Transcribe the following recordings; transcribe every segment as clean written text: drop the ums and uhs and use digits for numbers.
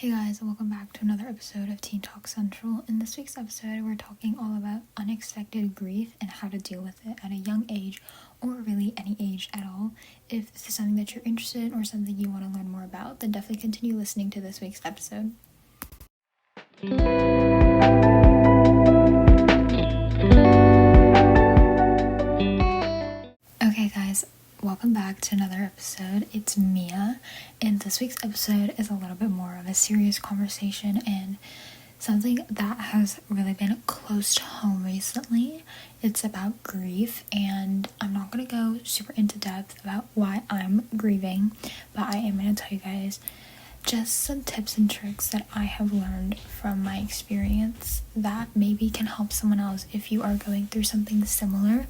Hey guys, welcome back to another episode of Teen Talk Central. In this week's episode, we're talking all about unexpected grief and how to deal with it at a young age, or really any age at all. If this is something that you're interested in or something you want to learn more about, then definitely continue listening to this week's episode. Okay guys, welcome back to another episode. It's Mia, and this week's episode is a little bit more of a serious conversation and something that has really been close to home recently. It's about grief, and I'm not going to go super into depth about why I'm grieving, but I am going to tell you guys just some tips and tricks that I have learned from my experience that maybe can help someone else if you are going through something similar.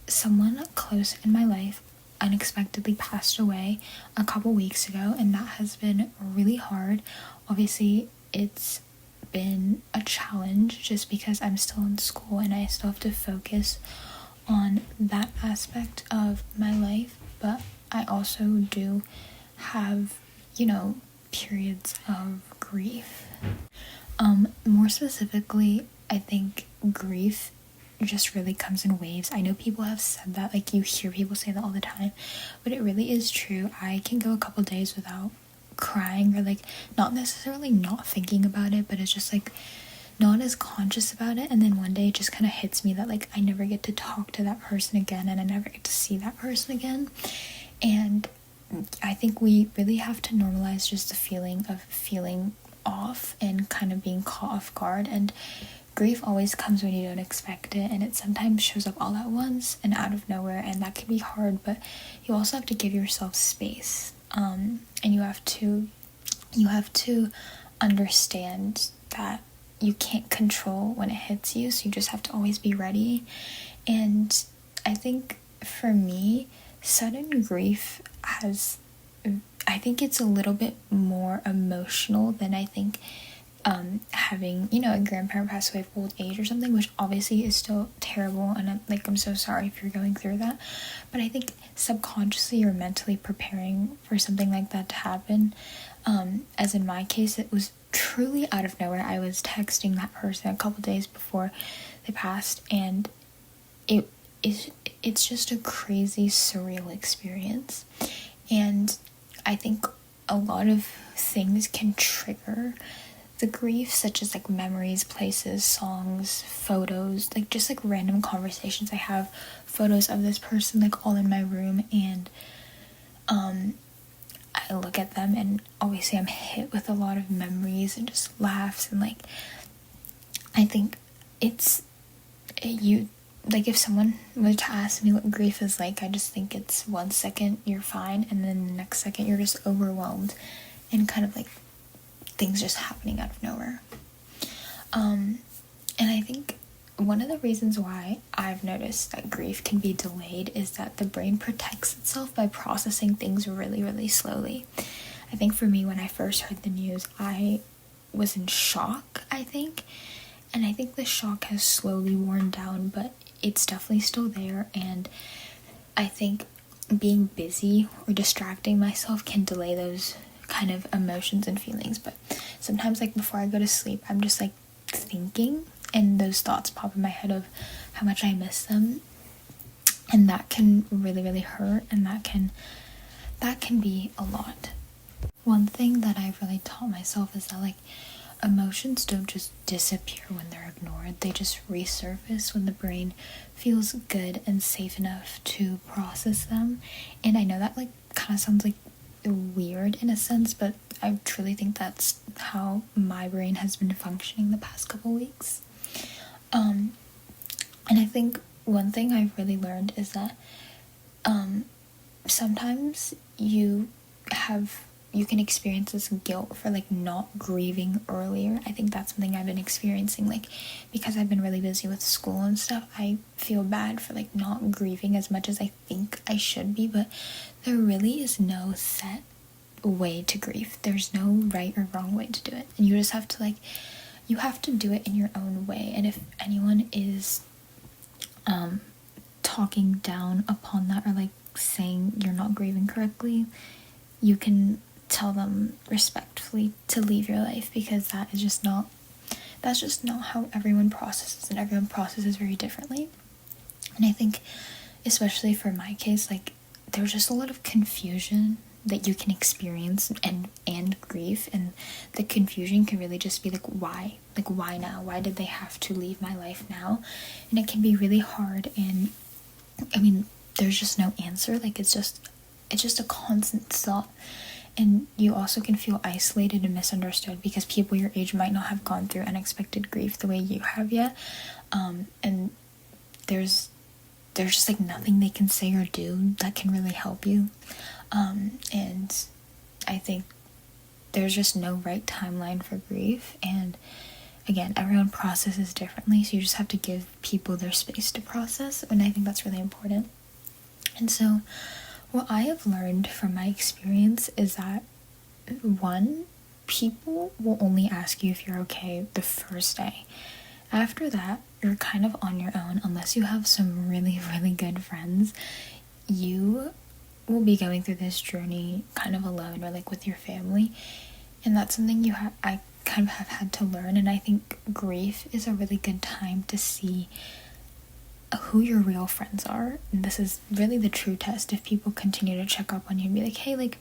Someone close in my life unexpectedly passed away a couple weeks ago, and that has been really hard. Obviously, it's been a challenge just because I'm still in school and I still have to focus on that aspect of my life, but I also do have, periods of grief. More specifically, I think grief just really comes in waves. I know people have said that, like you hear people say that all the time, but it really is true. I can go a couple days without crying, or not necessarily not thinking about it, but it's just not as conscious about it, and then one day it just kind of hits me that I never get to talk to that person again, and I never get to see that person again. And I think we really have to normalize just the feeling of feeling off and kind of being caught off guard, and grief always comes when you don't expect it, and it sometimes shows up all at once and out of nowhere, and that can be hard, but you also have to give yourself space, and you have to understand that you can't control when it hits you, so you just have to always be ready. And I think for me, sudden grief I think it's a little bit more emotional than I think having a grandparent pass away of old age or something, which obviously is still terrible, and I'm so sorry if you're going through that, but I think subconsciously or mentally preparing for something like that to happen. As in my case, it was truly out of nowhere. I was texting that person a couple days before they passed, and it's just a crazy surreal experience. And I think a lot of things can trigger the grief, such as memories, places, songs, photos, just random conversations. I have photos of this person all in my room, and I look at them, and obviously I'm hit with a lot of memories and just laughs, and I think it's if someone were to ask me what grief is I just think it's 1 second you're fine, and then the next second you're just overwhelmed and kind of things just happening out of nowhere. And I think one of the reasons why I've noticed that grief can be delayed is that the brain protects itself by processing things really, really slowly. I think for me, when I first heard the news, I was in shock, I think. And I think the shock has slowly worn down, but it's definitely still there. And I think being busy or distracting myself can delay those kind of emotions and feelings. But sometimes before I go to sleep, I'm just thinking, and those thoughts pop in my head of how much I miss them, and that can really, really hurt, and that can be a lot. One thing that I've really taught myself is that emotions don't just disappear when they're ignored. They just resurface when the brain feels good and safe enough to process them. And I know that kind of sounds weird in a sense, but I truly think that's how my brain has been functioning the past couple weeks. And I think one thing I've really learned is that sometimes you can experience this guilt for not grieving earlier. I think that's something I've been experiencing, because I've been really busy with school and stuff. I feel bad for not grieving as much as I think I should be, but there really is no set way to grieve. There's no right or wrong way to do it, and you just have to you have to do it in your own way. And if anyone is talking down upon that, or saying you're not grieving correctly, you can tell them respectfully to leave your life, because that's just not how everyone processes, and everyone processes very differently. And I think, especially for my case, like, there's just a lot of confusion that you can experience, and grief, and the confusion can really just be like, why now? Why did they have to leave my life now? And it can be really hard, and I mean, there's just no answer. Like, it's just a constant thought. And you also can feel isolated and misunderstood because people your age might not have gone through unexpected grief the way you have yet. And there's just like nothing they can say or do that can really help you. And I think there's just no right timeline for grief. And again, everyone processes differently, so you just have to give people their space to process. And I think that's really important. And so what I have learned from my experience is that, one, people will only ask you if you're okay the first day. After that, you're kind of on your own. Unless you have some really, really good friends, you will be going through this journey kind of alone, or like with your family. And that's something I kind of have had to learn. And I think grief is a really good time to see who your real friends are. And this is really the true test. If people continue to check up on you and be like, hey, like,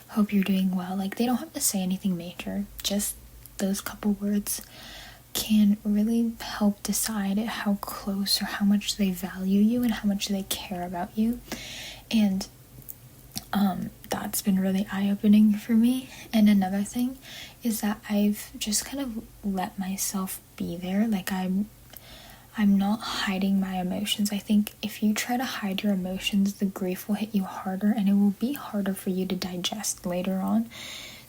hope you're doing well, like, they don't have to say anything major, just those couple words can really help decide how close or how much they value you and how much they care about you. And that's been really eye-opening for me. And another thing is that I've just kind of let myself be there. Like, I'm not hiding my emotions. I think if you try to hide your emotions, the grief will hit you harder, and it will be harder for you to digest later on.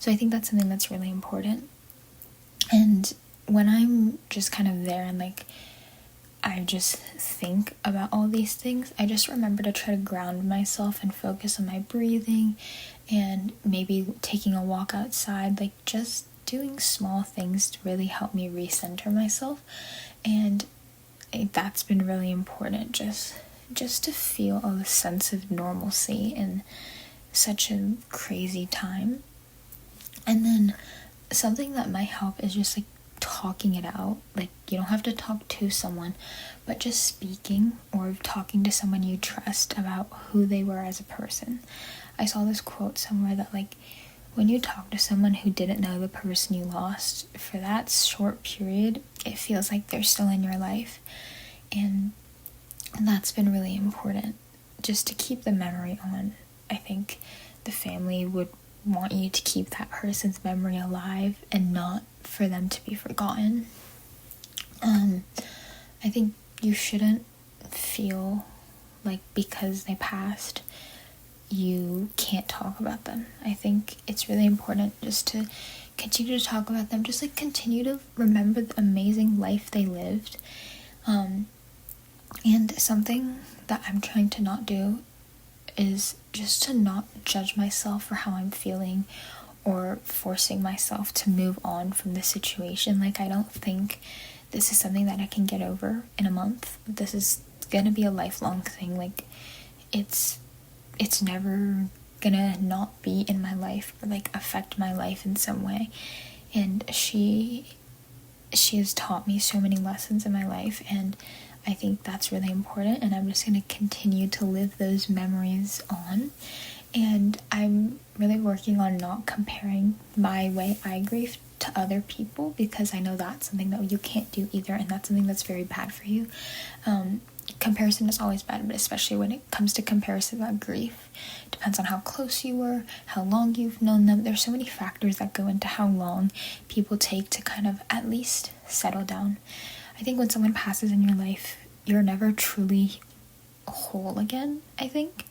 So I think that's something that's really important. And when I'm just kind of there and like I just think about all these things, I just remember to try to ground myself and focus on my breathing, and maybe taking a walk outside, like just doing small things to really help me recenter myself. And that's been really important, just to feel a sense of normalcy in such a crazy time. And then something that might help is just like talking it out. Like, you don't have to talk to someone, but just speaking or talking to someone you trust about who they were as a person. I saw this quote somewhere that, like, when you talk to someone who didn't know the person you lost for that short period, it feels like they're still in your life. And that's been really important, just to keep the memory on. I think the family would want you to keep that person's memory alive and not for them to be forgotten. I think you shouldn't feel like because they passed, you can't talk about them. I think it's really important just to continue to talk about them, just like continue to remember the amazing life they lived. And something that I'm trying to not do is just to not judge myself for how I'm feeling, or forcing myself to move on from the situation. Like, I don't think this is something that I can get over in a month. This is gonna be a lifelong thing. Like, it's never gonna not be in my life or like affect my life in some way. And she has taught me so many lessons in my life, and I think that's really important, and I'm just going to continue to live those memories on. And I'm really working on not comparing my way I grieve to other people, because I know that's something that you can't do either, and that's something that's very bad for you. Comparison is always bad, but especially when it comes to comparison about grief. It depends on how close you were, how long you've known them. There's so many factors that go into how long people take to kind of at least settle down. I think when someone passes in your life, you're never truly whole again, I think.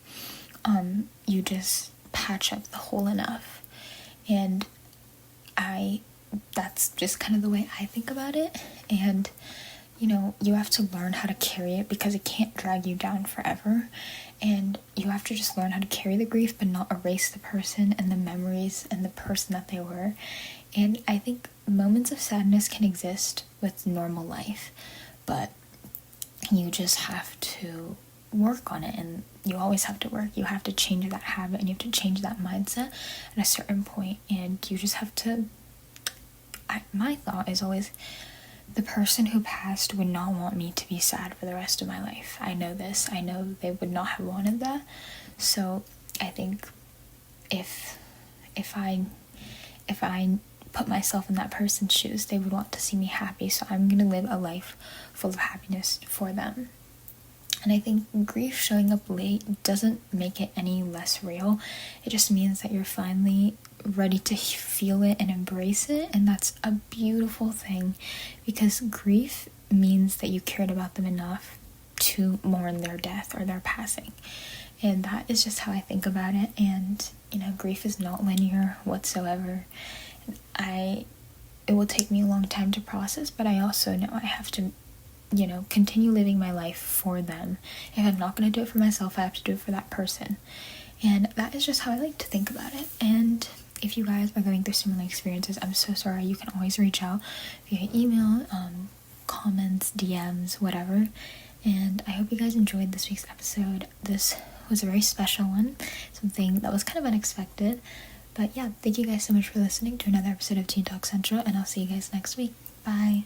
You just patch up the hole enough. And that's just kind of the way I think about it. And, you know, you have to learn how to carry it, because it can't drag you down forever. And you have to just learn how to carry the grief, but not erase the person and the memories and the person that they were. And I think moments of sadness can exist with normal life, but you just have to work on it. And you always have to work. You have to change that habit and you have to change that mindset at a certain point, and you just have to, my thought is always, the person who passed would not want me to be sad for the rest of my life. I know this. I know they would not have wanted that. So I think if I put myself in that person's shoes, they would want to see me happy. So I'm gonna live a life full of happiness for them. And I think grief showing up late doesn't make it any less real. It just means that you're finally ready to feel it and embrace it. And that's a beautiful thing, because grief means that you cared about them enough to mourn their death or their passing. And that is just how I think about it. And, grief is not linear whatsoever. It will take me a long time to process, but I also know I have to continue living my life for them. If I'm not going to do it for myself, I have to do it for that person. And that is just how I like to think about it. And if you guys are going through similar experiences, I'm so sorry. You can always reach out via email, comments, DMs, whatever. And I hope you guys enjoyed this week's episode. This was a very special one, something that was kind of unexpected. But yeah, thank you guys so much for listening to another episode of Teen Talk Central, and I'll see you guys next week. Bye.